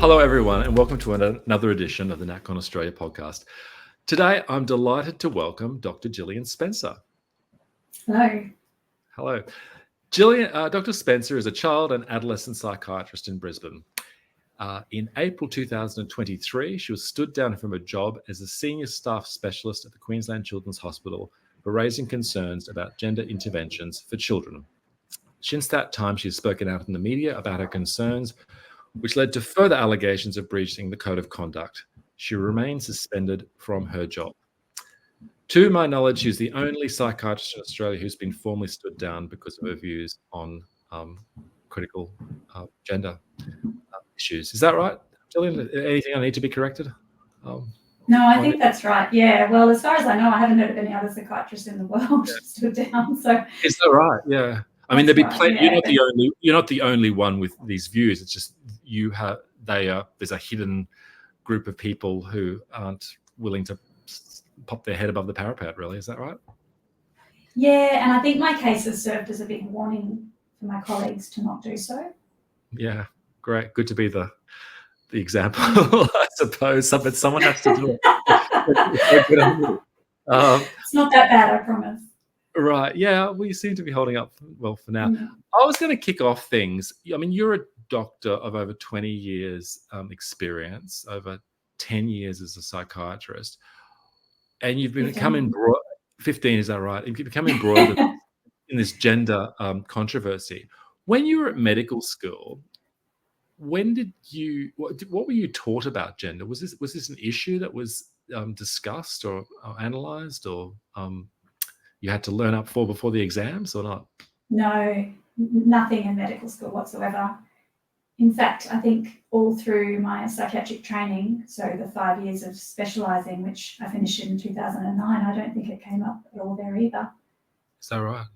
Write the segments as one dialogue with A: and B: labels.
A: Hello, everyone, and welcome to another edition of the NatCon Australia podcast. Today, I'm delighted to welcome Dr. Jillian Spencer.
B: Hello.
A: Hello. Dr. Spencer is a child and adolescent psychiatrist in Brisbane. In April 2023, she was stood down from her job as a senior staff specialist at the Queensland Children's Hospital for raising concerns about gender interventions for children. Since that time, she has spoken out in the media about her concerns, which led to further allegations of breaching the code of conduct. She remains suspended from her job. To my knowledge, she's the only psychiatrist in Australia who's been formally stood down because of her views on critical gender issues. Is that right, Jillian? Anything I need to be corrected?
B: No, I think that's right. Yeah. Well, as far as I know, I haven't heard of any other psychiatrists in the world stood down. So
A: is that right? Yeah. I mean, there'd be plenty.
B: Yeah.
A: You're not the only one with these views. It's just there's a hidden group of people who aren't willing to pop their head above the parapet. Really, is that right?
B: Yeah, and I think my case has served as a big warning for my colleagues to not do so.
A: Yeah, great. Good to be the example, I suppose. Someone has to do it.
B: It's not that bad, I promise.
A: Right. Yeah, we seem to be holding up well for now.
B: Mm.
A: I was going to kick off things. I mean, you're a doctor of over 20 years experience, over 10 years as a psychiatrist, and you've been becoming 15, is that right? You've become embroiled in this gender controversy. When you were at medical school, what were you taught about gender? Was this an issue that was discussed or analysed, or you had to learn up for before the exams, or not?
B: No, nothing in medical school whatsoever. In fact, I think all through my psychiatric training, so the 5 years of specialising, which I finished in 2009, I don't think it came up at all there either.
A: Is that right?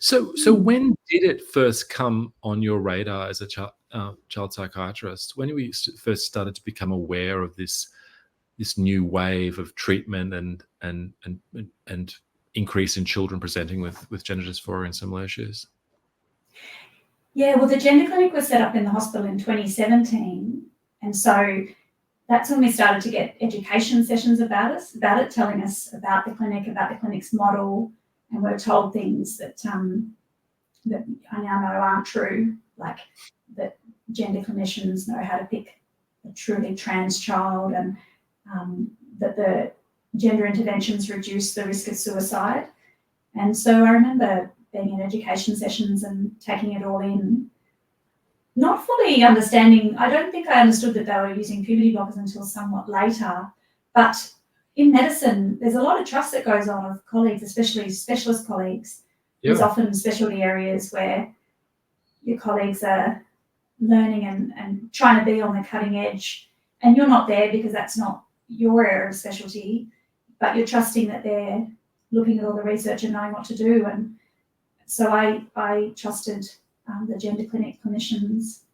A: So when did it first come on your radar as a child psychiatrist? When we first started to become aware of this new wave of treatment and increase in children presenting with gender dysphoria and similar issues?
B: Yeah, well, the gender clinic was set up in the hospital in 2017, and so that's when we started to get education sessions about it, telling us about the clinic's model, and we're told things that that I now know aren't true, like that gender clinicians know how to pick a truly trans child, and that the gender interventions reduce the risk of suicide. And so I remember being in education sessions and taking it all in, not fully understanding. I don't think I understood that they were using puberty blockers until somewhat later. But in medicine, there's a lot of trust that goes on of colleagues, especially specialist colleagues. Yeah. There's often specialty areas where your colleagues are learning and trying to be on the cutting edge, and you're not there because that's not your area of specialty, but you're trusting that they're looking at all the research and knowing what to do. And so I trusted the gender clinic clinicians.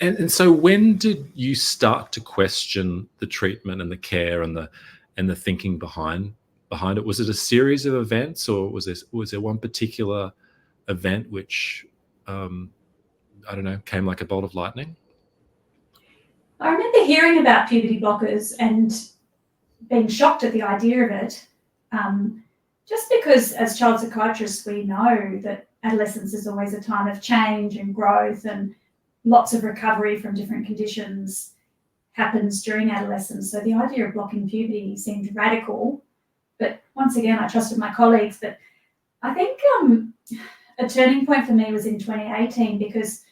A: And so when did you start to question the treatment and the care and the thinking behind it? Was it a series of events, or was there one particular event which came like a bolt of lightning?
B: I remember hearing about puberty blockers and being shocked at the idea of it, just because as child psychiatrists we know that adolescence is always a time of change and growth, and lots of recovery from different conditions happens during adolescence. So the idea of blocking puberty seemed radical, but once again I trusted my colleagues. But I think a turning point for me was in 2018, because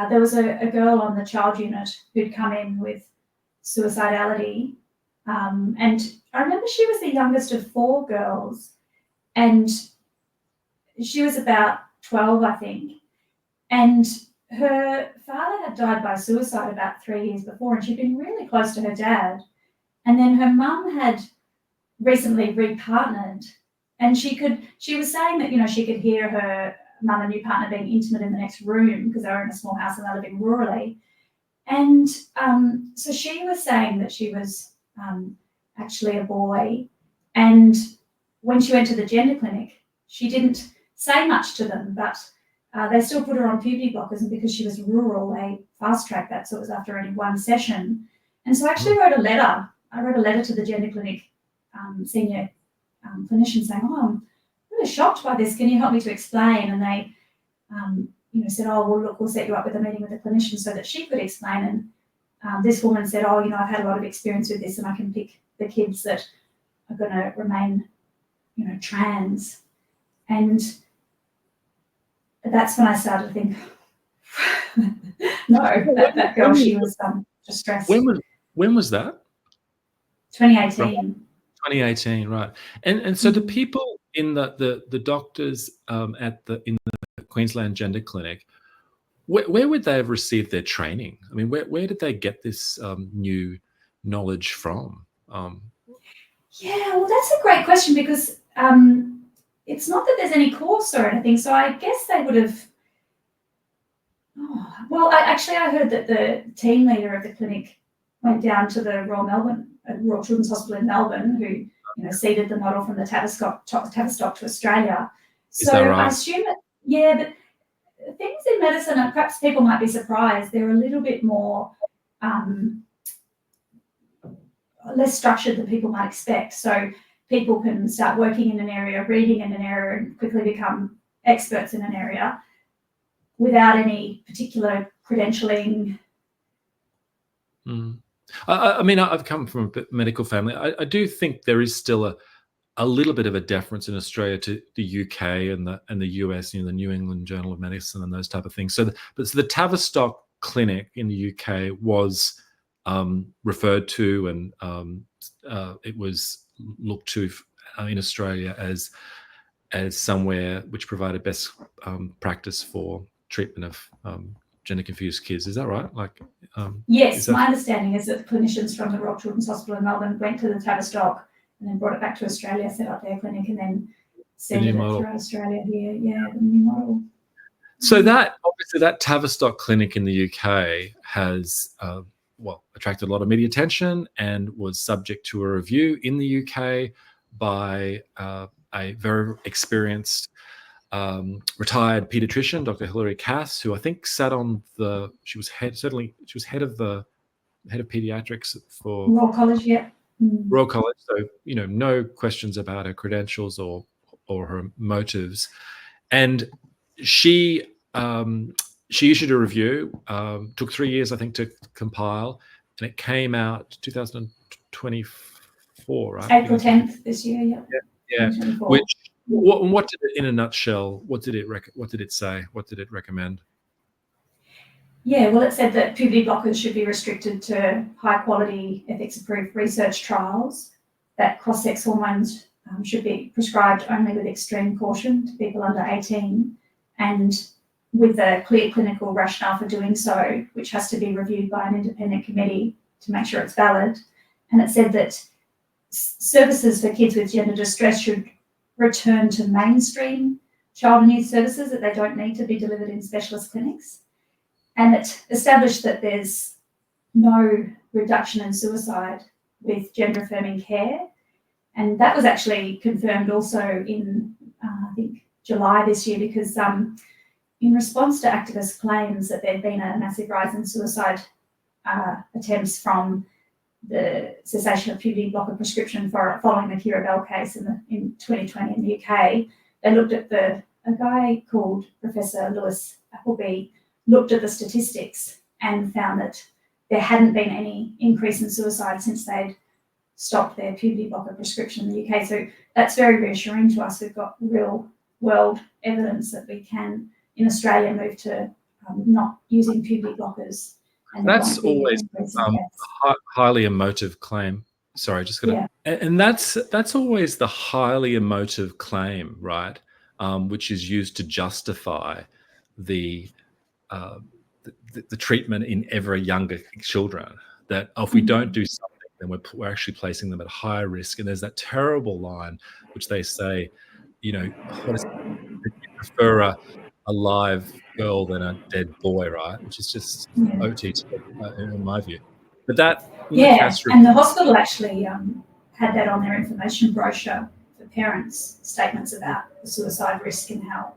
B: there was a girl on the child unit who'd come in with suicidality, and I remember she was the youngest of 4 girls, and she was about 12, I think, and her father had died by suicide about 3 years before, and she'd been really close to her dad, and then her mum had recently repartnered, and she was saying that she could hear her mum and new partner being intimate in the next room because they were in a small house and they were living rurally. And so she was saying that she was actually a boy, and when she went to the gender clinic, she didn't say much to them, but they still put her on puberty blockers, and because she was rural, they fast-tracked that, so it was after only one session. And so I actually wrote a letter. I wrote a letter to the gender clinic senior clinician saying, "Oh, I'm really shocked by this. Can you help me to explain?" And they, said, "Oh, well, look, we'll set you up with a meeting with a clinician so that she could explain." And this woman said, "Oh, I've had a lot of experience with this, and I can pick the kids that are going to remain, trans." And that's when I started to think, no, that girl, she was distressed.
A: When was that?
B: 2018.
A: 2018, right. And so the people in the doctors in the Queensland Gender Clinic, where would they have received their training? I mean, where did they get this new knowledge from?
B: Yeah, well, that's a great question, because it's not that there's any course or anything. So I guess they would have. I heard that the team leader of the clinic went down to the Royal Children's Hospital in Melbourne, who seeded the model from the Tavistock to Australia.
A: Is that right?
B: I assume that, yeah, but things in medicine, and perhaps people might be surprised, they're a little bit more less structured than people might expect. So people can start working in an area, reading in an area, and quickly become experts in an area without any particular credentialing.
A: I mean, I've come from a medical family. I do think there is still a little bit of a deference in Australia to the UK and the US, the New England Journal of Medicine and those type of things. So the Tavistock Clinic in the UK was referred to, and it was looked to in Australia as somewhere which provided best practice for treatment of gender confused kids. Is that right?
B: Yes, my understanding is that the clinicians from the Royal Children's Hospital in Melbourne went to the Tavistock and then brought it back to Australia, set up their clinic, and then sent it throughout Australia here. Yeah, the new model.
A: So that obviously that Tavistock clinic in the UK has attracted a lot of media attention and was subject to a review in the UK by a very experienced retired pediatrician, Dr. Hilary Cass, who I think sat on she was head of pediatrics for
B: Royal College, yeah.
A: Royal College. So no questions about her credentials or her motives, and she issued a review. Took 3 years, I think, to compile, and it came out 2024, right?
B: April 10th this year, yeah.
A: Yeah. Which, what did it, in a nutshell, what did it say? What did it recommend?
B: Yeah, well, it said that puberty blockers should be restricted to high-quality, ethics-approved research trials, that cross-sex hormones should be prescribed only with extreme caution to people under 18, and with a clear clinical rationale for doing so, which has to be reviewed by an independent committee to make sure it's valid. And it said that services for kids with gender distress should return to mainstream child and youth services, that they don't need to be delivered in specialist clinics. And it established that there's no reduction in suicide with gender affirming care. And that was actually confirmed also in, I think, July this year, because in response to activist claims that there'd been a massive rise in suicide attempts from the cessation of puberty blocker prescription following the Kira Bell case in 2020 in the UK, they looked at a guy called Professor Lewis Appleby looked at the statistics and found that there hadn't been any increase in suicide since they'd stopped their puberty blocker prescription in the UK. So that's very reassuring to us. We've got real world evidence that we can, in Australia, move to not using puberty blockers. And
A: that's always a highly emotive claim. Sorry, just gonna. Yeah. And that's always the highly emotive claim, right? Which is used to justify the treatment in ever younger children. That if we don't do something, then we're actually placing them at higher risk. And there's that terrible line which they say, what is it? You prefer a live girl than a dead boy, right? Which is just OTT in my view. But that
B: and the hospital actually had that on their information brochure for parents, statements about the suicide risk and how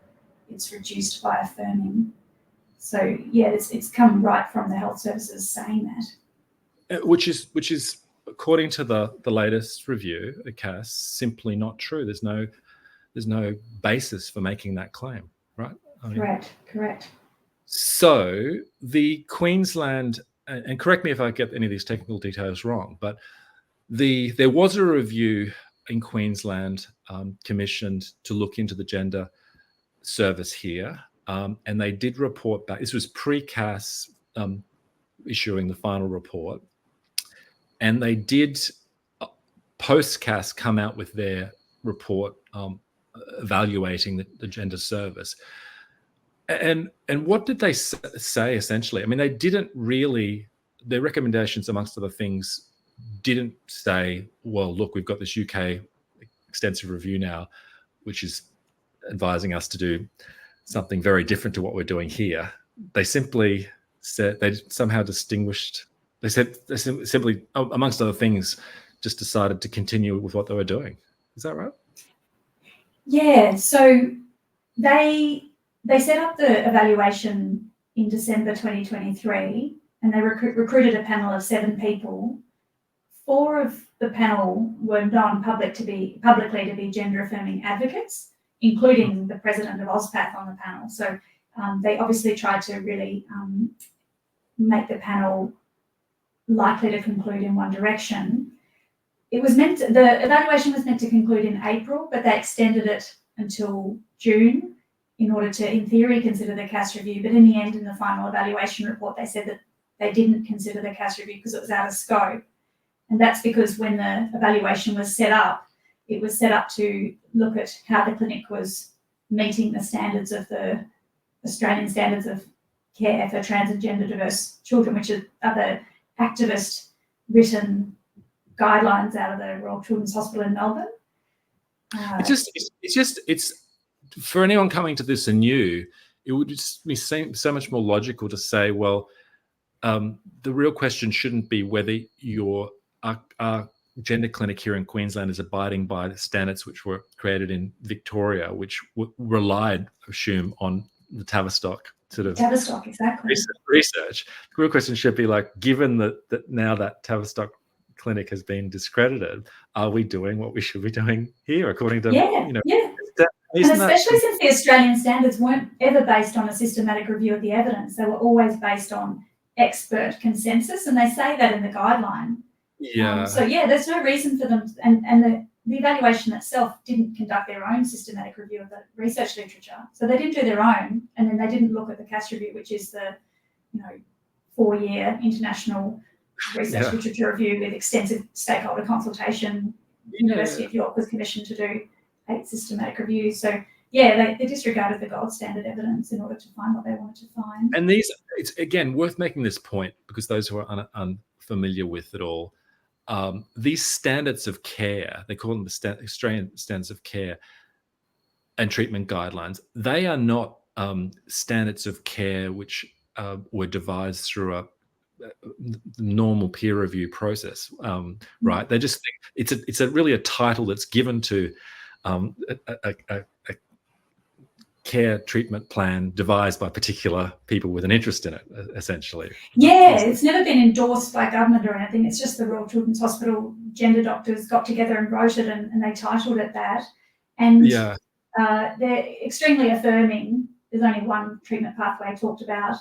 B: it's reduced by affirming. So yeah, it's come right from the health services saying that.
A: Which is according to the latest review, CAS, simply not true. There's no basis for making that claim, right?
B: Correct.
A: So the Queensland, and correct me if I get any of these technical details wrong, but there was a review in Queensland commissioned to look into the gender service here, and they did report back. This was pre-CAS issuing the final report, and they did post-CAS come out with their report evaluating the gender service. And what did they say essentially? I mean, they didn't really, their recommendations amongst other things didn't say, well, look, we've got this UK extensive review now, which is advising us to do something very different to what we're doing here. They simply said, they somehow distinguished, they simply, amongst other things, just decided to continue with what they were doing. Is that right?
B: Yeah, so they set up the evaluation in December 2023, and they recruited a panel of 7 people. 4 of the panel were known publicly to be gender-affirming advocates, including the president of OzPath on the panel. So they obviously tried to really make the panel likely to conclude in one direction. The evaluation was meant to conclude in April, but they extended it until June in order to, in theory, consider the CAS review. But in the end, in the final evaluation report, they said that they didn't consider the CAS review because it was out of scope. And that's because when the evaluation was set up, it was set up to look at how the clinic was meeting the standards of the Australian standards of care for trans and gender diverse children, which are the activist written guidelines out of the Royal Children's Hospital in Melbourne.
A: It's for anyone coming to this anew, it would just be so much more logical to say, well, the real question shouldn't be whether our gender clinic here in Queensland is abiding by the standards which were created in Victoria, which relied, I assume, on the Tavistock
B: exactly
A: research. The real question should be like, given that now that Tavistock clinic has been discredited, are we doing what we should be doing here according to
B: And especially since the Australian standards weren't ever based on a systematic review of the evidence, they were always based on expert consensus, and they say that in the guideline. There's no reason for them, and the evaluation itself didn't conduct their own systematic review of the research literature, so they didn't do their own, and then they didn't look at the CAS review, which is the 4-year international research literature review with extensive stakeholder consultation. University of York was commissioned to do 8 systematic reviews. So they disregarded the gold standard evidence in order to find what they wanted to find.
A: And it's again worth making this point because those who are unfamiliar with it all, these standards of care, they call them the Australian standards of care and treatment guidelines. They are not standards of care which were devised through a normal peer review process, right? They just think it's really a title that's given to a care treatment plan devised by particular people with an interest in it, essentially.
B: It's never been endorsed by government or anything. It's just the Royal Children's Hospital gender doctors got together and wrote it, and they titled it that. And they're extremely affirming. There's only one treatment pathway talked about,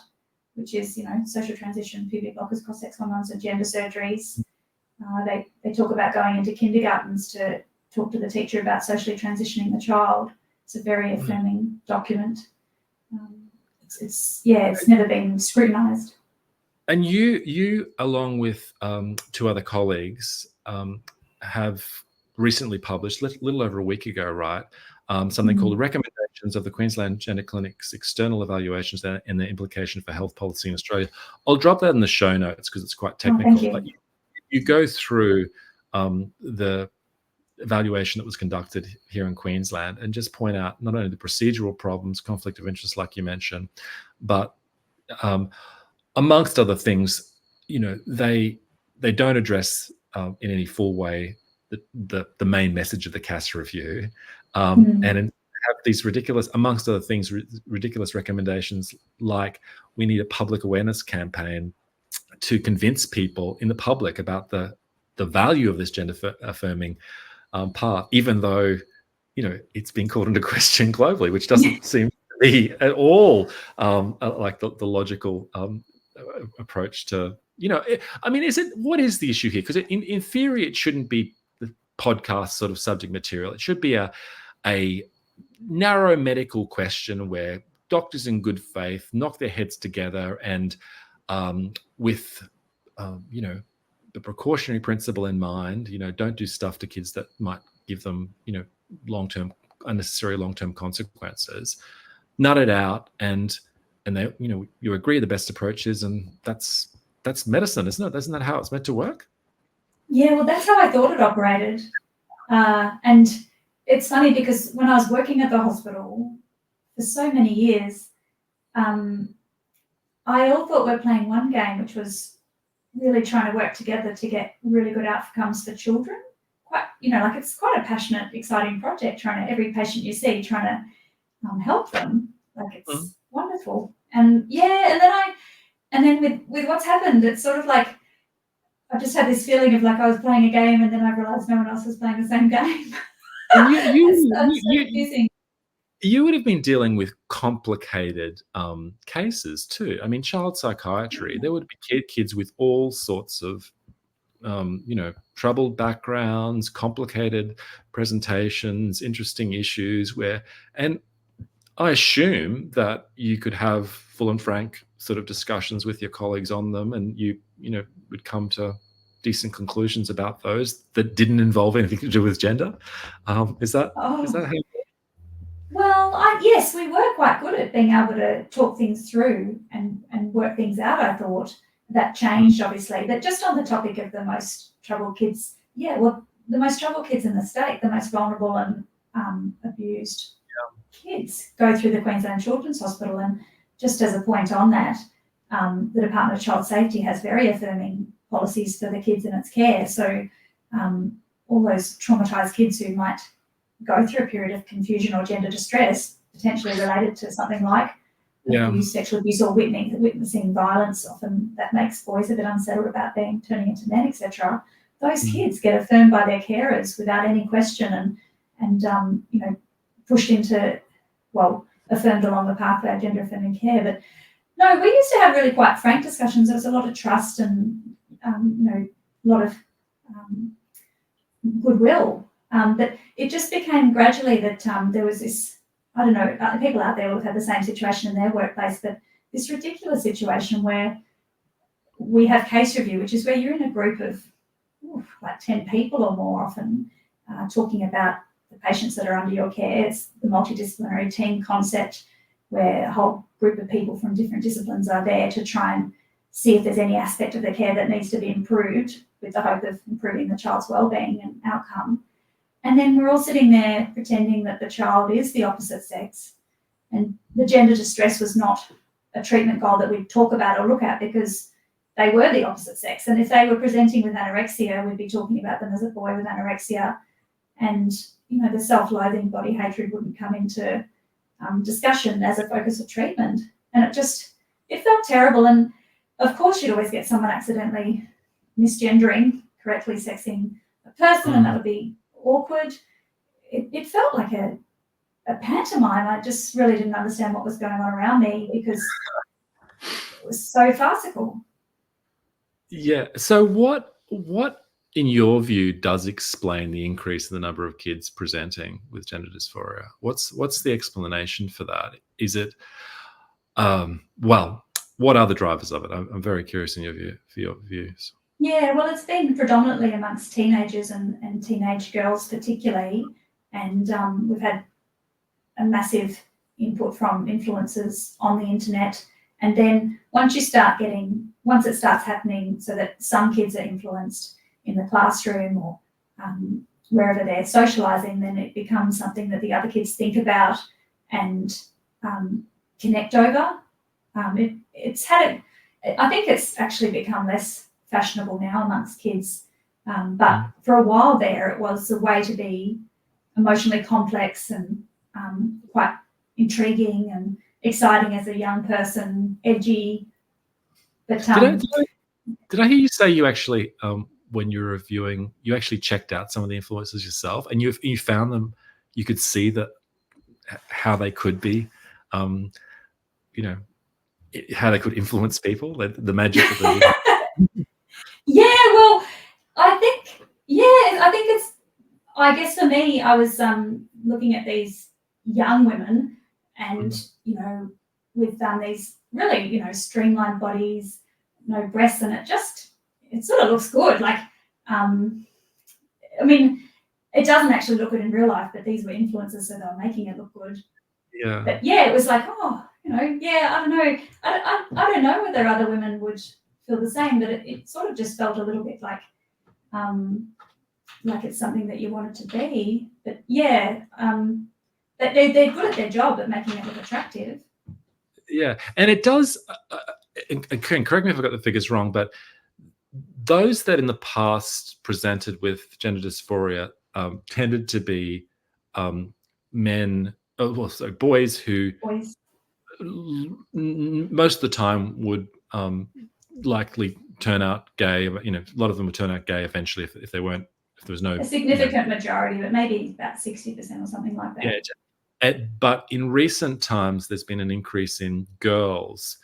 B: which is, social transition, puberty blockers, cross-sex hormones, and gender surgeries. They talk about going into kindergartens to talk to the teacher about socially transitioning the child. It's a very affirming document. It's never been scrutinised.
A: And you, along with 2 other colleagues, have recently published, a little over a week ago, right, something called the Recommendations of the Queensland Gender Clinic's External Evaluations and the Implication for Health Policy in Australia. I'll drop that in the show notes because it's quite technical. But you go through the evaluation that was conducted here in Queensland and just point out not only the procedural problems, conflict of interest, like you mentioned, but amongst other things, they don't address in any full way the main message of the CAS review, and have these ridiculous, amongst other things, ridiculous recommendations like we need a public awareness campaign to convince people in the public about the value of this gender affirming part, even though, it's been called into question globally, which doesn't seem to be at all like the logical approach to, what is the issue here? Because in theory, it shouldn't be the podcast sort of subject material. It should be a narrow medical question where doctors in good faith knock their heads together and with the precautionary principle in mind, don't do stuff to kids that might give them unnecessary long-term consequences. Nut it out, and they you agree the best approach is, and that's medicine, isn't it? Isn't that how it's meant to work?
B: Yeah, well, that's how I thought it operated. And it's funny because when I was working at the hospital for so many years, I all thought we're playing one game, which was really trying to work together to get really good outcomes for children. Quite, it's quite a passionate, exciting project, every patient you see, trying to help them. Like, it's wonderful. And then with what's happened, it's sort of like I just had this feeling of like I was playing a game, and then I realized no one else was playing the same game.
A: You would have been dealing with complicated cases too. I mean, child psychiatry, there would be kids with all sorts of, troubled backgrounds, complicated presentations, interesting issues and I assume that you could have full and frank sort of discussions with your colleagues on them, and you would come to decent conclusions about those that didn't involve anything to do with gender. Is that how you...
B: Well, yes, we were quite good at being able to talk things through and work things out, I thought. That changed, obviously. But just on the topic of the most troubled kids, the most troubled kids in the state, the most vulnerable and abused kids go through the Queensland Children's Hospital. And just as a point on that, the Department of Child Safety has very affirming policies for the kids in its care. So all those traumatised kids who might go through a period of confusion or gender distress, potentially related to something like abuse, sexual abuse, or witnessing violence, often that makes boys a bit unsettled about turning into men, etc. Those kids get affirmed by their carers without any question and pushed into, affirmed along the pathway of gender affirming care. But no, we used to have really quite frank discussions. There was a lot of trust and a lot of goodwill. But it just became gradually that there was this, I don't know, people out there will have had the same situation in their workplace, but this ridiculous situation where we have case review, which is where you're in a group of like 10 people or more often talking about the patients that are under your care. It's the multidisciplinary team concept where a whole group of people from different disciplines are there to try and see if there's any aspect of the care that needs to be improved with the hope of improving the child's wellbeing and outcome. And then we're all sitting there pretending that the child is the opposite sex. And the gender distress was not a treatment goal that we'd talk about or look at because they were the opposite sex. And if they were presenting with anorexia, we'd be talking about them as a boy with anorexia. And, the self-loathing, body hatred wouldn't come into discussion as a focus of treatment. And it felt terrible. And of course, you'd always get someone accidentally misgendering, correctly sexing a person, and that would be awkward. It felt like a pantomime. I just really didn't understand what was going on around me because it was so farcical.
A: Yeah. So what in your view does explain the increase in the number of kids presenting with gender dysphoria? What's the explanation for that? Is it what are the drivers of it? I'm very curious in your views.
B: Yeah, well, it's been predominantly amongst teenagers and teenage girls particularly, and we've had a massive input from influencers on the internet. And then once it starts happening so that some kids are influenced in the classroom or wherever they're socialising, then it becomes something that the other kids think about and connect over. I think it's actually become less fashionable now amongst kids, but for a while there it was a way to be emotionally complex and quite intriguing and exciting as a young person, edgy. But
A: did I hear you say you actually, when you were reviewing, you actually checked out some of the influences yourself, and you found them, you could see that how they could be, how they could influence people, the magic that they did.
B: Yeah, well, I think it's, I guess for me, I was looking at these young women and, with these really, streamlined bodies, no breasts, and it sort of looks good. Like, it doesn't actually look good in real life, but these were influencers, so they were making it look good.
A: Yeah.
B: But yeah, it was like, I don't know. I don't know whether other women would feel the same, but it sort of just felt a little bit like it's something that you wanted to be. But yeah, that they're good at their job at making it look attractive.
A: Yeah, and it does. And correct me if I got the figures wrong, but those that in the past presented with gender dysphoria tended to be boys who most of the time would likely turn out gay. A lot of them would turn out gay eventually if there was no
B: a significant majority, but maybe about 60% or something like that.
A: Yeah, but in recent times, there's been an increase in girls,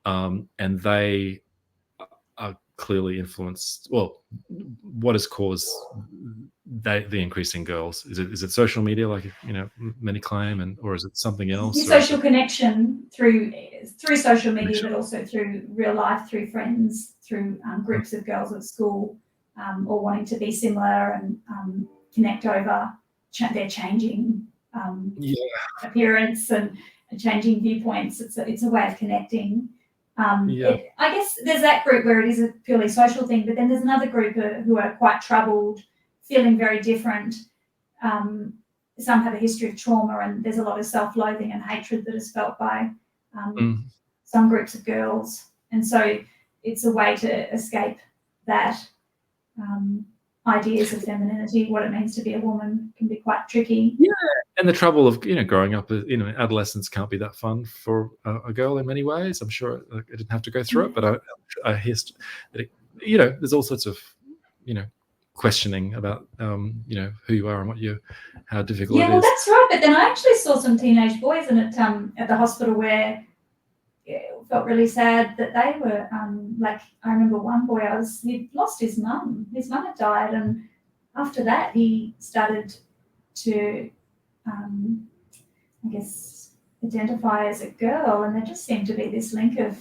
A: and they are clearly influenced. Well, what has caused the increase in girls? Is it social media, like many claim, or is it something else?
B: The social connection through social media, but also through real life, through friends, through groups of girls at school, or wanting to be similar and connect over their changing appearance and changing viewpoints. It's a way of connecting. I guess there's that group where it is a purely social thing, but then there's another group who are quite troubled, feeling very different. Some have a history of trauma, and there's a lot of self-loathing and hatred that is felt by some groups of girls. And so it's a way to escape that. Ideas of femininity, what it means to be a woman, can be quite tricky.
A: Yeah, and the trouble of growing up, adolescence can't be that fun for a girl in many ways. I'm sure I didn't have to go through it, but I hear that there's all sorts of questioning about who you are and how difficult it is.
B: Yeah, well, that's right. But then I actually saw some teenage boys at the hospital where it felt really sad that they were I remember one boy, he'd lost his mum. His mum had died, and after that he started to identify as a girl, and there just seemed to be this link of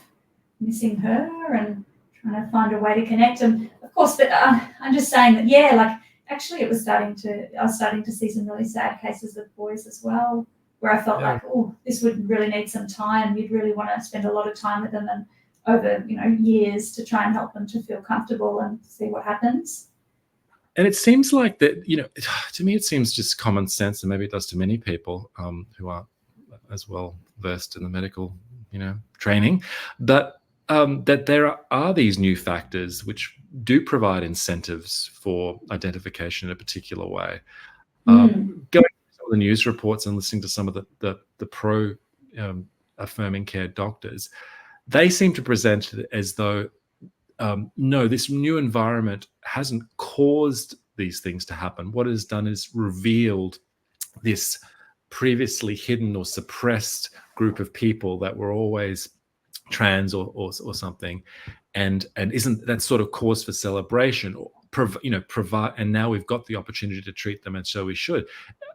B: missing her and trying to find a way to connect. And of course, but I'm just saying that actually I was starting to see some really sad cases of boys as well, where I felt like, this would really need some time. You'd really want to spend a lot of time with them and over, years to try and help them to feel comfortable and see what happens.
A: And it seems like that, to me, it seems just common sense, and maybe it does to many people who aren't as well versed in the medical, training, but that there are these new factors which do provide incentives for identification in a particular way. Going the news reports and listening to some of the pro affirming care doctors, they seem to present it as though no, this new environment hasn't caused these things to happen. What it has done is revealed this previously hidden or suppressed group of people that were always trans or something, and isn't that sort of cause for celebration or provide, and now we've got the opportunity to treat them, and so we should.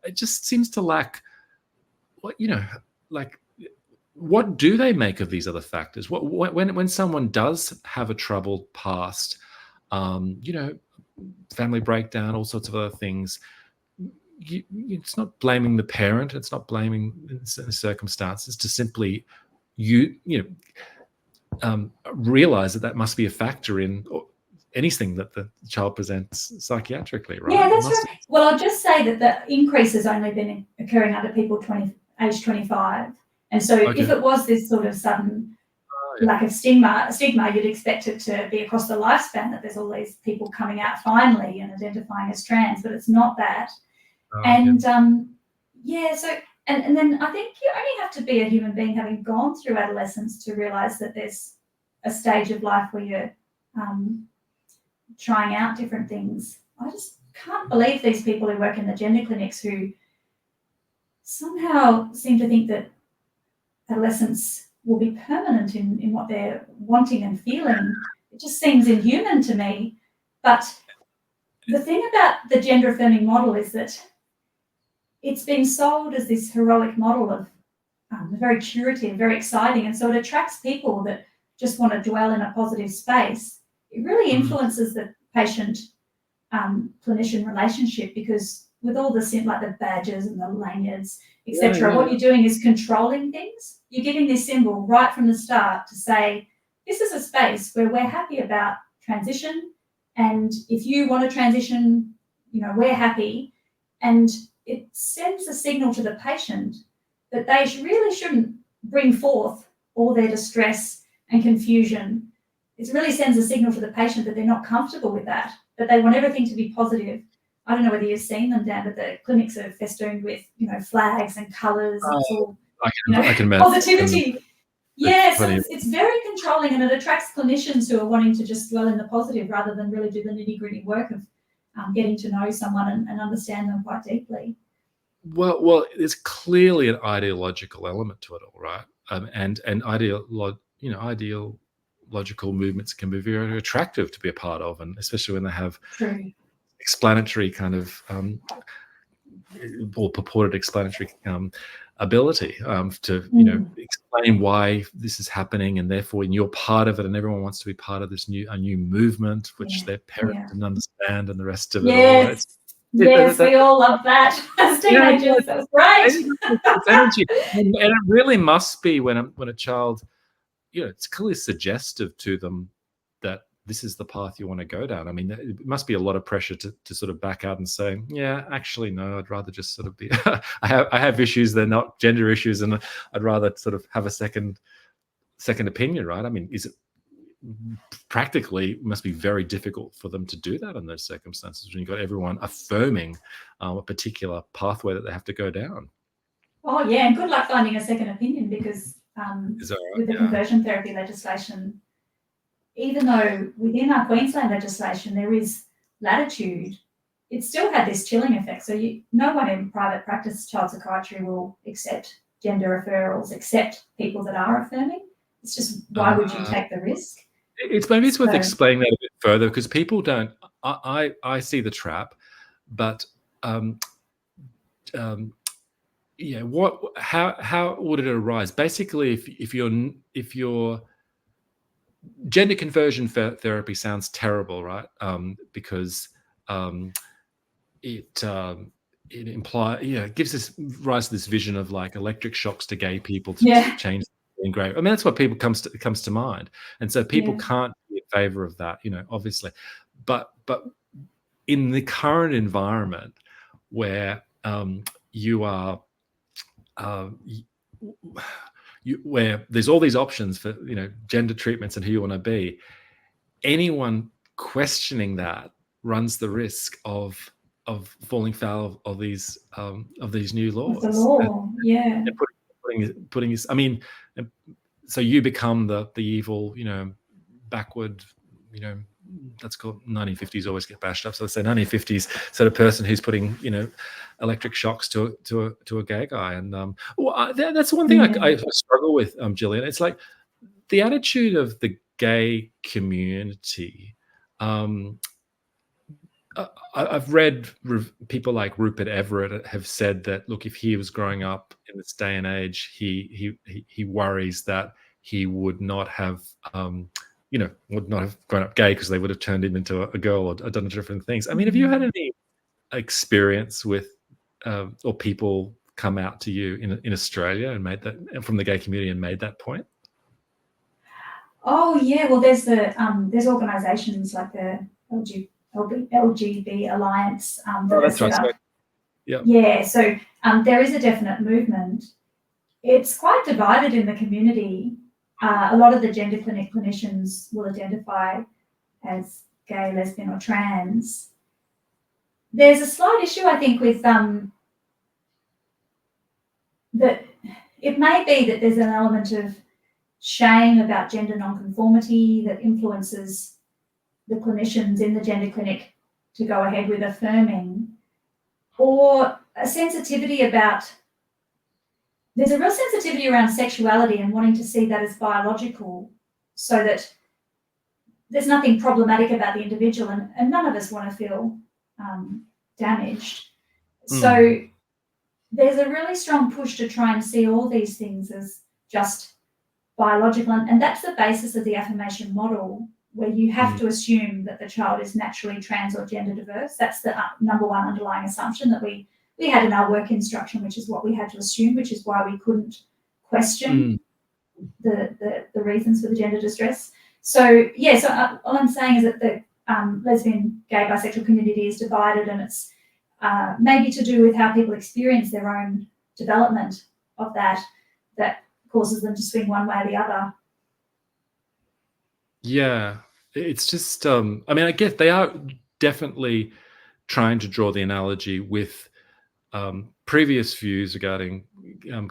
A: It just seems to lack what do they make of these other factors? When someone does have a troubled past, family breakdown, all sorts of other things, it's not blaming the parent, it's not blaming certain circumstances, to simply realize that must be a factor in anything that the child presents psychiatrically, right?
B: Yeah, that's right. Well, I'll just say that the increase has only been occurring under people age 25. And so if it was this sort of sudden lack of stigma, you'd expect it to be across the lifespan, that there's all these people coming out finally and identifying as trans, but it's not that. So And then I think you only have to be a human being having gone through adolescence to realize that there's a stage of life where you're trying out different things. I just can't believe these people who work in the gender clinics who somehow seem to think that adolescents will be permanent in what they're wanting and feeling. It just seems inhuman to me. But the thing about the gender affirming model is that it's been sold as this heroic model of very curative, very exciting, and so it attracts people that just want to dwell in a positive space. It really influences the patient clinician relationship, because with all the like the badges and the lanyards, etc., what you're doing is controlling things. You're giving this symbol right from the start to say, this is a space where we're happy about transition, and if you want to transition, we're happy. And it sends a signal to the patient that they really shouldn't bring forth all their distress and confusion. It really sends a signal to the patient that they're not comfortable with that they want everything to be positive. I don't know whether you've seen them down, but the clinics are festooned with, flags and colours. It's all,
A: I can imagine.
B: Positivity. Yeah, so it's very controlling, and it attracts clinicians who are wanting to just dwell in the positive rather than really do the nitty-gritty work of getting to know someone and understand them quite deeply.
A: Well, there's clearly an ideological element to it all, right? And ideological movements can be very attractive to be a part of, and especially when they have explanatory kind of or purported explanatory ability to explain why this is happening, and therefore you're part of it, and everyone wants to be part of this new movement, which their parents didn't understand, and the rest of it all.
B: Yes, we all love that as teenagers. That was great.
A: It's energy, and it really must be when a child, it's clearly suggestive to them that this is the path you want to go down. I mean, it must be a lot of pressure to sort of back out and say, yeah, actually, no, I'd rather just sort of be. I have issues; they're not gender issues, and I'd rather sort of have a second opinion, right? I mean, is it practically must be very difficult for them to do that in those circumstances when you've got everyone affirming a particular pathway that they have to go down.
B: Oh yeah, and good luck finding a second opinion, because with the conversion therapy legislation, even though within our Queensland legislation there is latitude, it still had this chilling effect. So no one in private practice child psychiatry will accept gender referrals except people that are affirming. It's just, why would you take the risk?
A: Maybe it's worth explaining that a bit further, because people don't. I see the trap, but how would it arise? Basically, if your gender conversion therapy sounds terrible, right? Because it implies, it gives rise to this vision of like electric shocks to gay people to change. Great. I mean, that's what people comes to mind, and so people can't be in favor of that, obviously. But in the current environment where you are, where there's all these options for gender treatments and who you want to be, anyone questioning that runs the risk of falling foul of these new laws.
B: The law, and
A: putting this. I mean, so you become the evil, backward, that's called 1950s always get bashed up. So they say 1950s sort of person who's putting, electric shocks to a gay guy. And that's one thing I struggle with, Jillian. It's like the attitude of the gay community. I've read people like Rupert Everett have said that, look, if he was growing up in this day and age, he worries that he would not have grown up gay, because they would have turned him into a girl or done different things. I mean, have you had any experience with or people come out to you in Australia and made that, from the gay community, and made that point?
B: Oh yeah, well there's organisations like the LGB Alliance that are set up. Yeah, so there is a definite movement. It's quite divided in the community. A lot of the gender clinic clinicians will identify as gay, lesbian, or trans. There's a slight issue, I think, with it may be that there's an element of shame about gender nonconformity that influences the clinicians in the gender clinic to go ahead with affirming, or a sensitivity about, there's a real sensitivity around sexuality and wanting to see that as biological, so that there's nothing problematic about the individual, and none of us want to feel damaged. So there's a really strong push to try and see all these things as just biological, and that's the basis of the affirmation model, where you have to assume that the child is naturally trans or gender diverse. That's the number one underlying assumption that we had in our work instruction, which is what we had to assume, which is why we couldn't question the reasons for the gender distress. So yeah, so all I'm saying is that the lesbian, gay, bisexual community is divided, and it's maybe to do with how people experience their own development of that causes them to swing one way or the other.
A: Yeah, it's just, I mean, I guess they are definitely trying to draw the analogy with previous views regarding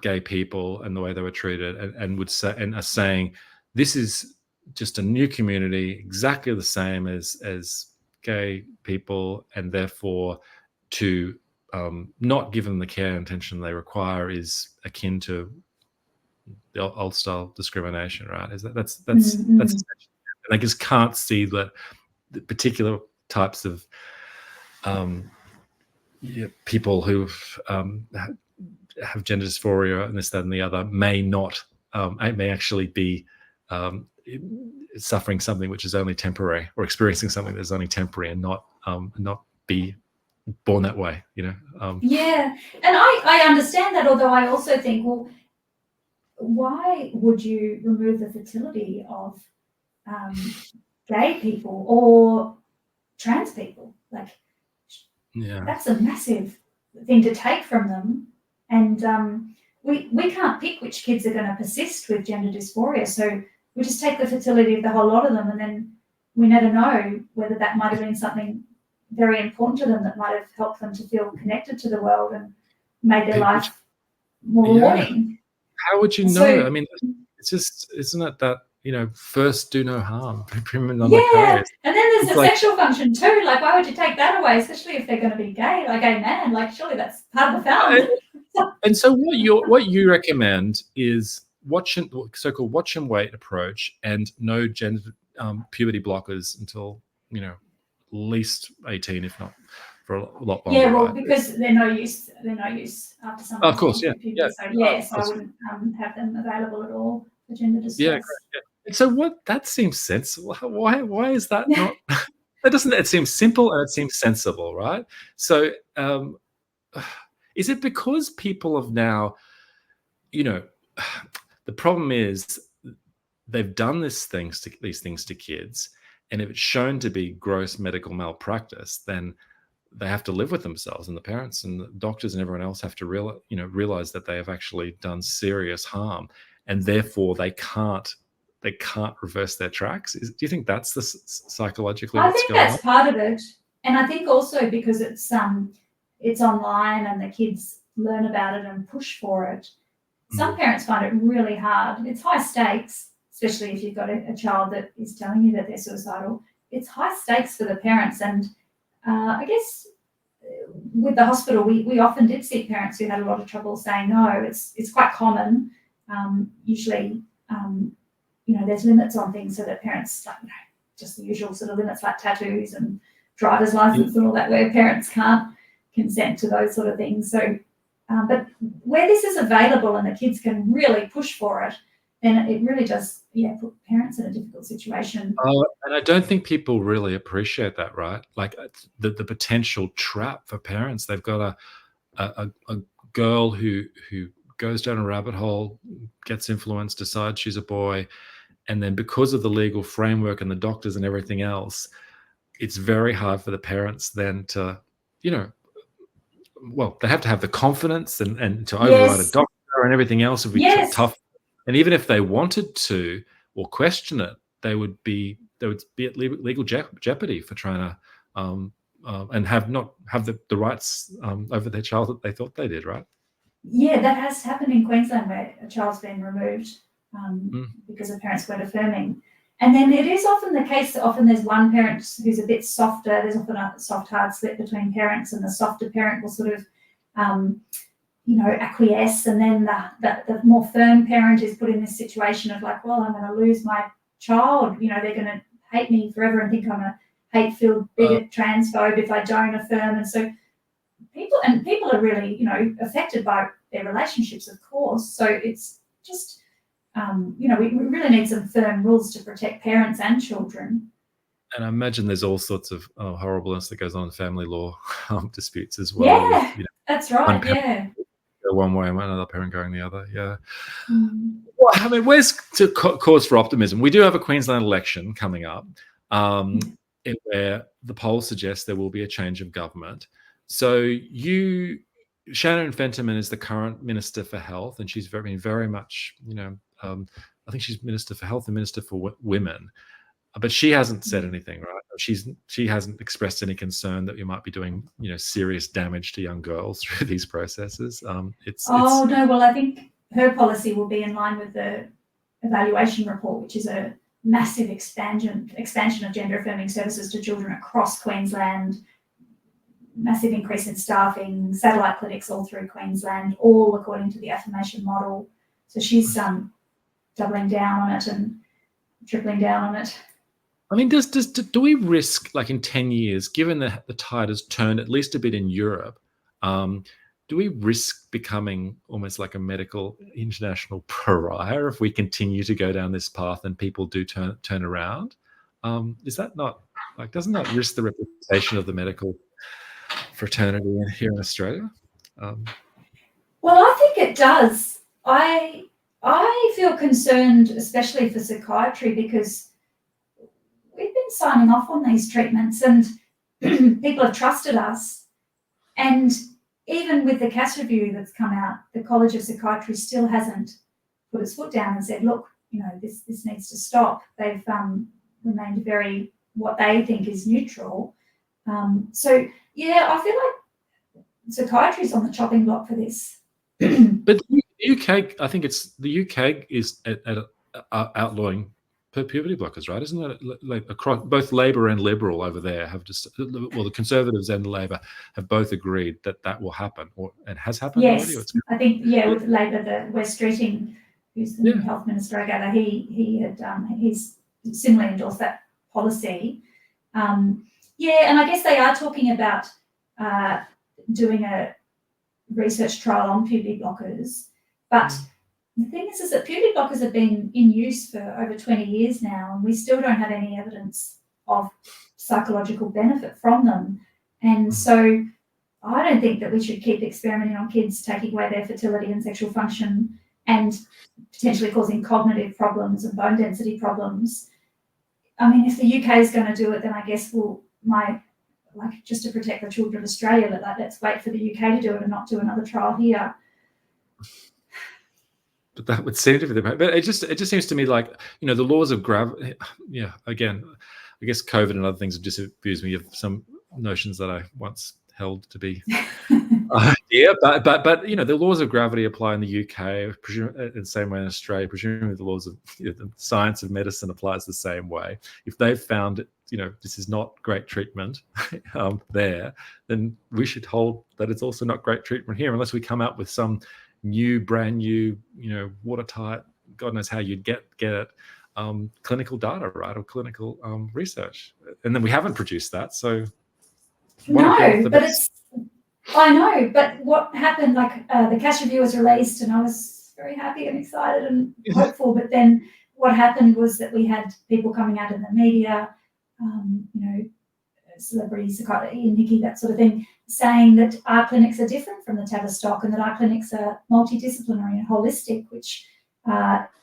A: gay people and the way they were treated, and would say, and are saying this is just a new community, exactly the same as gay people, and therefore to not give them the care and attention they require is akin to the old style discrimination, right? Is that's and I just can't see that the particular types of people who have gender dysphoria and this, that, and the other may not may actually be suffering something which is only temporary, or experiencing something that's only temporary, and not be born that way, you know.
B: Yeah, and I understand that, although I also think, well, why would you remove the fertility of gay people or trans people? Like, that's a massive thing to take from them, and we can't pick which kids are going to persist with gender dysphoria, so we just take the fertility of the whole lot of them, and then we never know whether that might have been something very important to them that might have helped them to feel connected to the world and made their life more rewarding.
A: How would you know? I mean, it's just, isn't it that, you know, first do no harm.
B: And then there's the sexual function too. Like, why would you take that away, especially if they're going to be gay, like gay man? Like, surely that's part of the fun.
A: And so what you recommend is so-called watch and wait approach, and no gender puberty blockers until, you know, at least 18, if not for a lot longer.
B: Yeah, well, right? Because they're no use after someone.
A: Of course, yeah.
B: So I wouldn't have them available at all for gender distress.
A: Yeah, great, yeah. And so that seems sensible. Why is that not? That doesn't. It seems simple and it seems sensible, right? So, is it because people have now, you know, the problem is they've done these things to kids, and if it's shown to be gross medical malpractice, then they have to live with themselves, and the parents and the doctors and everyone else have to realize that they have actually done serious harm, and therefore they can't reverse their tracks. Do you think that's the psychologically what's going on?
B: I think that's part of it, and I think also because it's online and the kids learn about it and push for it. Some parents find it really hard. It's high stakes, especially if you've got a child that is telling you that they're suicidal. It's high stakes for the parents, and I guess with the hospital, we often did see parents who had a lot of trouble saying no. It's quite common. Usually, you know, there's limits on things, so that parents, like, you know, just the usual sort of limits like tattoos and driver's license and all that, where parents can't consent to those sort of things. So, but where this is available and the kids can really push for it, then it really does, put parents in a difficult situation.
A: And I don't think people really appreciate that, right? Like the potential trap for parents. They've got a girl who goes down a rabbit hole, gets influenced, decides she's a boy, and then because of the legal framework and the doctors and everything else, it's very hard for the parents then to, you know, well, they have to have the confidence and to override a doctor and everything else would be tough. And even if they wanted to or question it, they would be at legal jeopardy for trying to and not have the rights over their child that they thought they did, right?
B: Yeah, that has happened in Queensland where a child's been removed
A: Mm.
B: because of parents weren't affirming. And then it is often the case that often there's one parent who's a bit softer. There's often a soft, hard split between parents, and the softer parent will sort of, acquiesce. And then the more firm parent is put in this situation of like, well, I'm going to lose my child. They're going to hate me forever and think I'm a hate-filled bigot, transphobe if I don't affirm. And so people are really, affected by their relationships, of course. So it's just, we really need some firm rules to protect parents and children.
A: And I imagine there's all sorts of horribleness that goes on in family law disputes as well.
B: Yeah,
A: with,
B: that's right. Yeah.
A: Go one way and another parent going the other. Yeah. Well, I mean, where's cause for optimism? We do have a Queensland election coming up, where the polls suggest there will be a change of government. So Shannon Fentiman is the current Minister for Health, and she's very much, I think she's Minister for Health and Minister for Women, but she hasn't said anything, right? She hasn't expressed any concern that you might be doing, serious damage to young girls through these processes. No.
B: Well, I think her policy will be in line with the evaluation report, which is a massive expansion of gender affirming services to children across Queensland. Massive increase in staffing, satellite clinics all through Queensland, all according to the affirmation model. So she's doubling down on it and tripling down on it.
A: I mean, do we risk, like in 10 years, given that the tide has turned at least a bit in Europe, do we risk becoming almost like a medical international pariah if we continue to go down this path and people do turn around? Is that not, doesn't that risk the reputation of the medical fraternity here in Australia?
B: Well, I think it does. I feel concerned, especially for psychiatry, because we've been signing off on these treatments and people have trusted us. And even with the CAS review that's come out, the College of Psychiatry still hasn't put its foot down and said, look, this needs to stop. They've remained very, what they think is neutral. So, yeah, I feel like psychiatry is on the chopping block for this.
A: But the UK, I think the UK is outlawing puberty blockers, right? Isn't that like across both Labor and Liberal over there the Conservatives and Labor have both agreed that will happen, and has happened already?
B: I think, with Labor, the Wes Streeting, who's the new health minister, I gather, he's similarly endorsed that policy. And I guess they are talking about doing a research trial on puberty blockers. But the thing is that puberty blockers have been in use for over 20 years now, and we still don't have any evidence of psychological benefit from them. And so I don't think that we should keep experimenting on kids, taking away their fertility and sexual function and potentially causing cognitive problems and bone density problems. I mean, if the UK is going to do it, then I guess just to protect the children of Australia, let's wait for the UK to do it and not do another trial here.
A: But that would seem to be but it just seems to me like, the laws of gravity. Yeah, again, I guess COVID and other things have disabused me of some notions that I once held to be but the laws of gravity apply in the UK, in the same way in Australia. Presumably the laws of the science of medicine applies the same way. If they've found it, this is not great treatment there, then we should hold that it's also not great treatment here, unless we come out with some brand new, watertight, God knows how you'd get it, clinical data, right, or clinical research, and then we haven't produced that. So
B: I know, but what happened? The CAS review was released, and I was very happy and excited and hopeful. But then what happened was that we had people coming out in the media, celebrities, Ian Hickey, that sort of thing, saying that our clinics are different from the Tavistock and that our clinics are multidisciplinary and holistic, which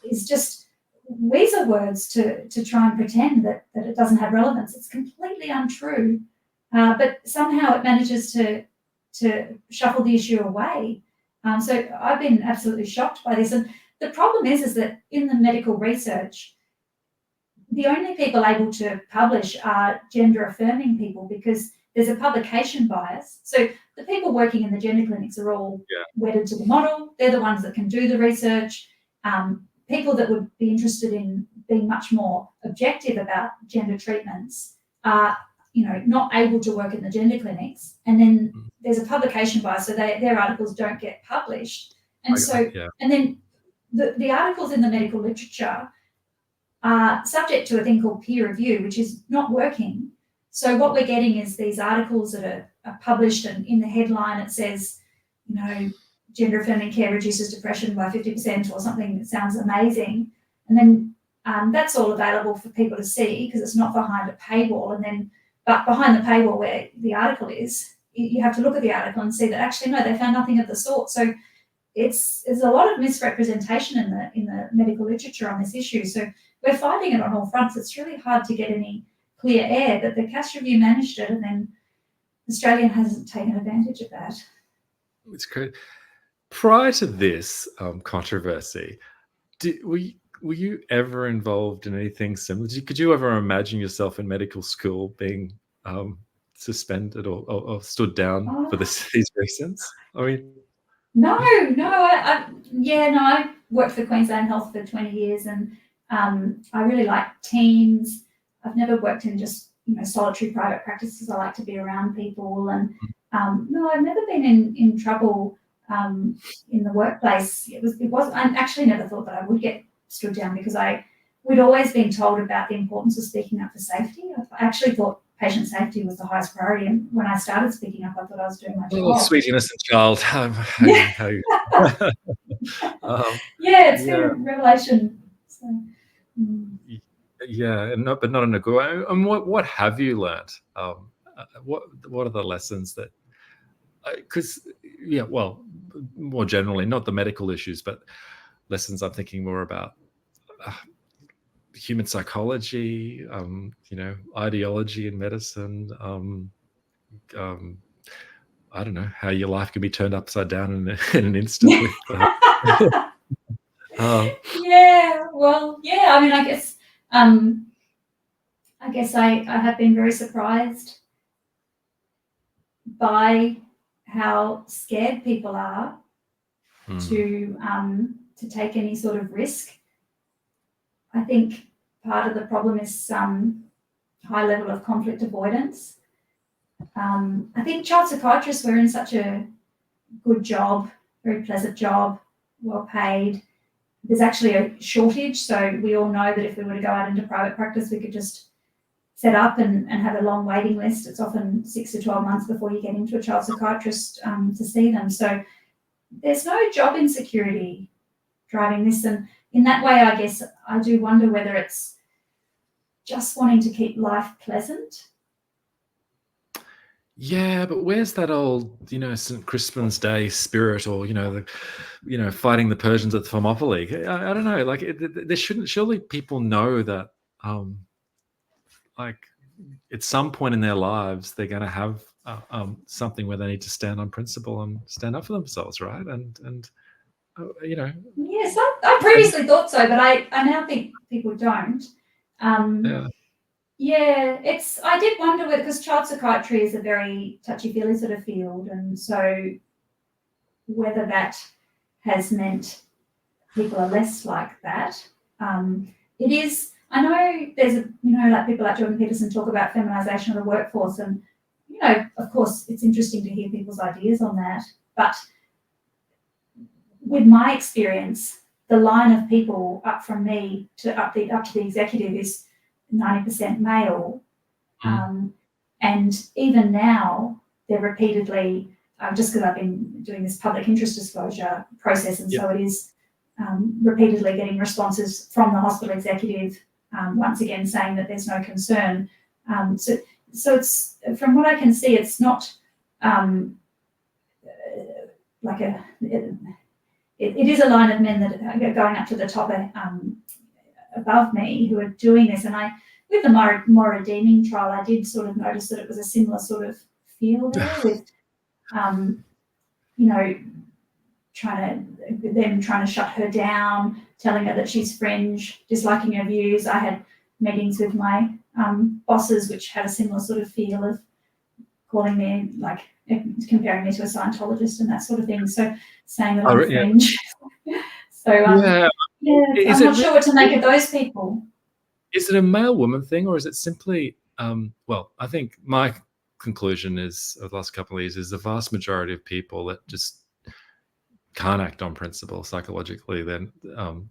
B: is just weasel words to try and pretend that it doesn't have relevance. It's completely untrue, but somehow it manages to shuffle the issue away. So I've been absolutely shocked by this. And the problem is that in the medical research, the only people able to publish are gender affirming people, because there's a publication bias. So the people working in the gender clinics are all wedded to the model. They're the ones that can do the research. People that would be interested in being much more objective about gender treatments are, not able to work in the gender clinics. And then there's a publication bias, so their articles don't get published. And and then the articles in the medical literature are subject to a thing called peer review, which is not working. So what we're getting is these articles that are published, and in the headline it says, gender affirming care reduces depression by 50% or something that sounds amazing. And then that's all available for people to see because it's not behind a paywall. But behind the paywall where the article is, you have to look at the article and see that actually, no, they found nothing of the sort. So there's a lot of misrepresentation in the medical literature on this issue. So we're fighting it on all fronts. It's really hard to get any clear air, but the Cass Review managed it, and then Australia hasn't taken advantage of that.
A: It's great. Prior to this controversy, were you ever involved in anything similar? Could you ever imagine yourself in medical school being suspended or stood down for these reasons? I mean,
B: no. I worked for Queensland Health for 20 years, and I really like teams. I've never worked in just solitary private practices. I like to be around people, and no, I've never been in trouble in the workplace. I actually never thought that I would get stood down because we'd always been told about the importance of speaking up for safety. I actually thought patient safety was the highest priority, and when I started speaking up, I thought I was doing my job.
A: Oh, sweet innocent child.
B: It's been a revelation. So,
A: but not in a good way. And what have you learnt? What are the lessons that? Because more generally, not the medical issues, but lessons I'm thinking more about human psychology, ideology in medicine. I don't know how your life can be turned upside down in an instant.
B: I guess I have been very surprised by how scared people are to take any sort of risk. I think part of the problem is some high level of conflict avoidance. I think child psychiatrists were in such a good job, very pleasant job, well paid. There's actually a shortage, so we all know that if we were to go out into private practice, we could just set up and have a long waiting list. It's often 6 to 12 months before you get into a child psychiatrist to see them. So there's no job insecurity driving this. And in that way, I guess I do wonder whether it's just wanting to keep life pleasant.
A: Yeah, but where's that old, St. Crispin's Day spirit, or fighting the Persians at the Thermopylae? I don't know. Like, there shouldn't. Surely people know that, at some point in their lives, they're going to have something where they need to stand on principle and stand up for themselves, right? And
B: Yes, I previously thought so, but I now think people don't. I did wonder whether, because child psychiatry is a very touchy-feely sort of field, and so whether that has meant people are less like that. It is, I know there's like people like Jordan Peterson talk about feminisation of the workforce, and of course it's interesting to hear people's ideas on that, but with my experience, the line of people up from me up to the executive is 90% male. And even now, they're repeatedly, just because I've been doing this public interest disclosure process, and so it is repeatedly getting responses from the hospital executive, once again saying that there's no concern. So it's, from what I can see, it's not it is a line of men that are going up to the top above me who are doing this. And with the more redeeming trial, I did sort of notice that it was a similar sort of feel there with, trying to shut her down, telling her that she's fringe, disliking her views. I had meetings with my bosses, which had a similar sort of feel of calling me, like, comparing me to a Scientologist and that sort of thing. So saying that
A: Oh,
B: I'm fringe. So
A: yeah.
B: yeah, I'm not sure what to make of those people.
A: Is it a male-woman thing, or is it simply? Well, I think my conclusion is of the last couple of years is the vast majority of people that just can't act on principle psychologically, then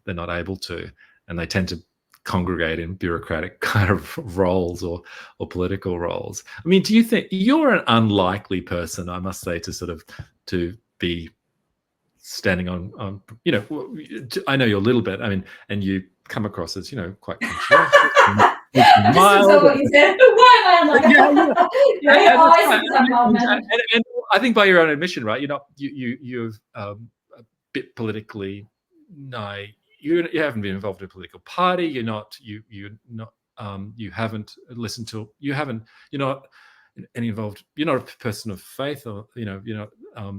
A: they're not able to, and they tend to congregate in bureaucratic kind of roles or political roles. I mean, do you think you're an unlikely person, I must say, to be standing on you know, I know you're a little bit, I mean, and you come across as, you know, quite conscientious.
B: Just to tell what you said. Why am I like
A: and I think by your own admission, right, you're not you're a bit politically naive. You haven't been involved in a political party. You're not you haven't listened to, you're not any involved. You're not a person of faith, or you're not I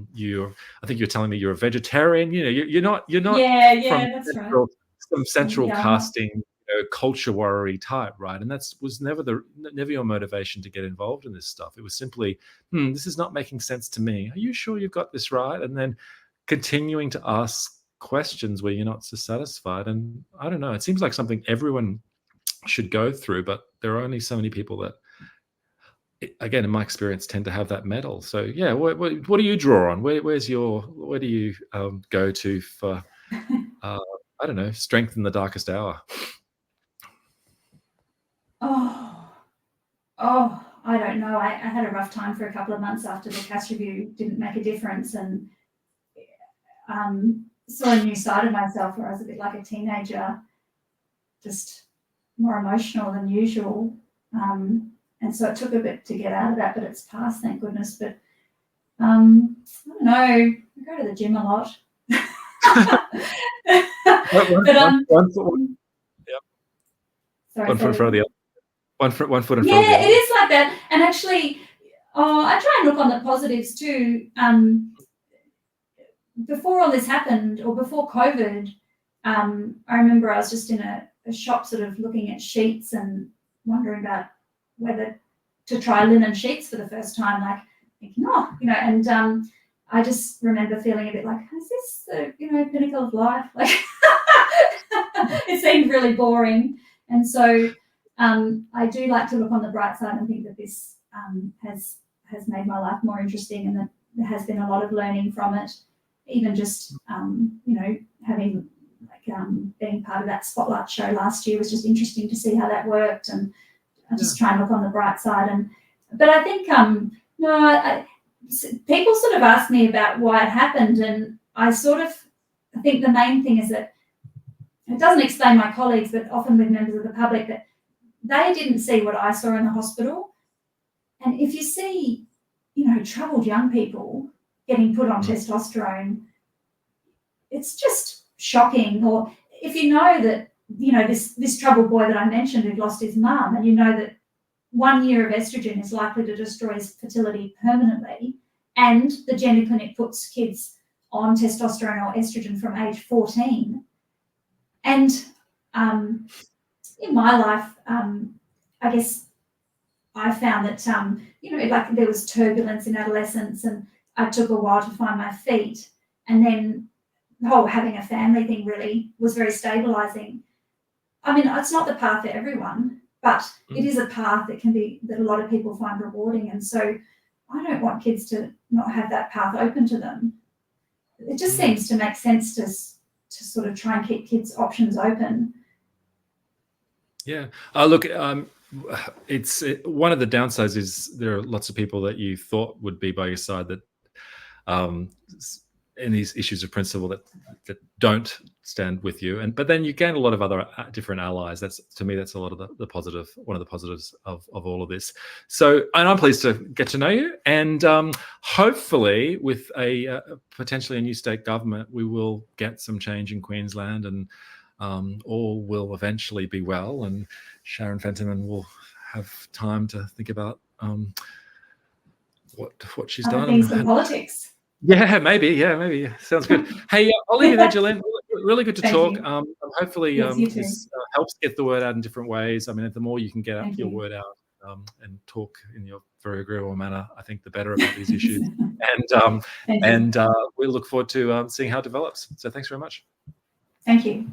A: think you're telling me you're a vegetarian. You know, you're not
B: yeah, that's right.
A: Some central casting culture warrior type, right? And was never your motivation to get involved in this stuff. It was simply, this is not making sense to me. Are you sure you've got this right? And then continuing to ask questions where you're not so satisfied. And I don't know, it seems like something everyone should go through, but there are only so many people that, again, in my experience, tend to have that mettle. So yeah, what do you draw on? Where do you go to for I don't know, strength in the darkest hour?
B: I don't know. I had a rough time for a couple of months after the CAS review didn't make a difference, and saw a new side of myself where I was a bit like a teenager, just more emotional than usual. And so it took a bit to get out of that, but it's passed, thank goodness. But I don't know, I go to the gym a lot.
A: One foot in front of the other. One foot in front of the
B: other.
A: Yeah,
B: it is like that. And actually, I try and look on the positives too. Before all this happened, or before COVID, I remember I was just in a shop sort of looking at sheets and wondering about whether to try linen sheets for the first time, like thinking, and I just remember feeling a bit like, is this the pinnacle of life? Like it seemed really boring. And so I do like to look on the bright side and think that this has made my life more interesting, and that there has been a lot of learning from it. Even just having being part of that Spotlight show last year was just interesting to see how that worked, and I just try and look on the bright side. But I think people sort of ask me about why it happened, and I think the main thing is that it doesn't explain my colleagues, but often with members of the public, that they didn't see what I saw in the hospital. And if you see, troubled young people getting put on testosterone, it's just shocking. Or if you know that, this troubled boy that I mentioned who lost his mum, and you know that 1 year of estrogen is likely to destroy his fertility permanently, and the gender clinic puts kids on testosterone or estrogen from age 14. And in my life, I guess I found that, like there was turbulence in adolescence, and it took a while to find my feet. And then the whole having a family thing really was very stabilizing. I mean, it's not the path for everyone, but it is a path that a lot of people find rewarding. And so I don't want kids to not have that path open to them. It just seems to make sense to sort of try and keep kids' options open.
A: Yeah. Look, it's one of the downsides is there are lots of people that you thought would be by your side that in these issues of principle that don't stand with you, but then you gain a lot of other different allies. To me that's a lot of the positive, one of the positives of all of this. So, and I'm pleased to get to know you, and hopefully with a potentially a new state government, we will get some change in Queensland, and all will eventually be well, and Sharon Fentiman will have time to think about what she's done.
B: Things in politics.
A: Yeah, maybe. Sounds good. Hey, I'll leave you there, Jillian. Really good to talk. Hopefully, this helps get the word out in different ways. I mean, the more you can get out your word out, and talk in your very agreeable manner, I think, the better about these issues. And we look forward to seeing how it develops. So thanks very much.
B: Thank you.